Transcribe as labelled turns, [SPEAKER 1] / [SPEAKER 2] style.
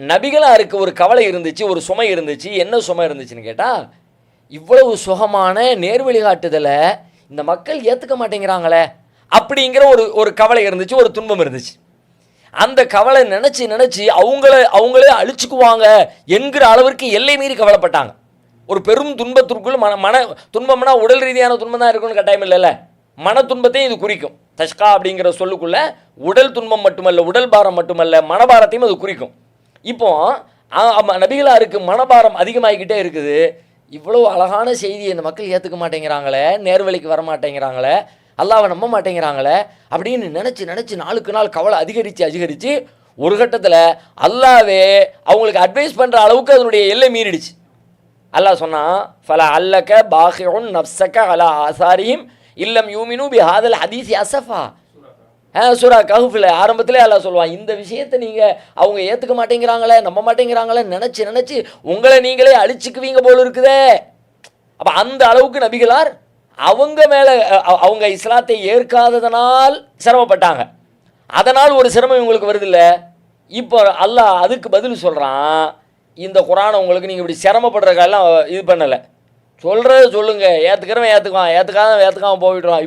[SPEAKER 1] நபிகளாருக்கு ஒரு கவலை இருந்துச்சு, ஒரு சுமை இருந்துச்சு. என்ன சுமை இருந்துச்சுன்னு கேட்டால், இவ்வளவு சுகமான நேர்வழிகாட்டுதலை இந்த மக்கள் ஏற்றுக்க மாட்டேங்கிறாங்களே அப்படிங்கிற ஒரு கவலை இருந்துச்சு, ஒரு துன்பம் இருந்துச்சு. அந்த கவலை நினச்சி அவங்களே அழிச்சுக்குவாங்க என்கிற அளவிற்கு எல்லை மீறி கவலைப்பட்டாங்க. ஒரு பெரும் துன்பத்திற்குள் மன துன்பம்னா உடல் ரீதியான துன்பம் தான் இருக்குன்னு கட்டாயம் இல்லைல்ல, மன துன்பத்தையும் இது குறிக்கும். தஷ்கா அப்படிங்கிற சொல்லுக்குள்ள உடல் துன்பம் மட்டுமல்ல, உடல் பாரம் மட்டுமல்ல, மனபாரத்தையும் அது குறிக்கும். இப்போ நபிகளாருக்கு மனபாரம் அதிகமாகிக்கிட்டே இருக்குது. இவ்வளவு அழகான செய்தியை இந்த மக்கள் ஏற்றுக்க மாட்டேங்கிறாங்களே, நேர்வழிக்கு வர மாட்டேங்கிறாங்களே, அல்லாஹ்வை நம்ப மாட்டேங்கிறாங்களே அப்படின்னு நினச்சி நாளுக்கு நாள் கவலை அதிகரித்து ஒரு கட்டத்தில் அல்லாஹ்வே அவங்களுக்கு அட்வைஸ் பண்ணுற அளவுக்கு அதனுடைய எல்லை மீறிடுச்சு. அல்லாஹ் சொன்னான், ஃபலா அல்லக பாஹிஉன் நஃப்ஸக அலா ஆசாரிஹிம் இல்லம் யூமினு பிஹாதல் ஹதீஸி அஸஃபா. சூரா கஹ்ஃபில் ஆரம்பத்திலே அல்லாஹ் சொல்லுவான், இந்த விஷயத்தை நீங்கள் அவங்க ஏற்றுக்க மாட்டேங்கிறாங்களே, நம்ப மாட்டேங்கிறாங்களே நினச்சி உங்களை நீங்களே அழிச்சுக்குவீங்க போல இருக்குதே. அப்போ அந்த அளவுக்கு நபிகளார் அவங்க மேலே அவங்க இஸ்லாத்தை ஏற்காததனால் சிரமப்பட்டாங்க. அதனால் ஒரு சிரமம் இவங்களுக்கு வருதில்ல. இப்போ அல்லாஹ் அதுக்கு பதில் சொல்கிறான், இந்த குரானை உங்களுக்கு நீங்கள் இப்படி சிரமப்படுறதுக்கெல்லாம் இது பண்ணலை, சொல்கிறத சொல்லுங்கள், ஏற்றுக்கிறவன் ஏற்றுக்காமல் போயிடுவான்.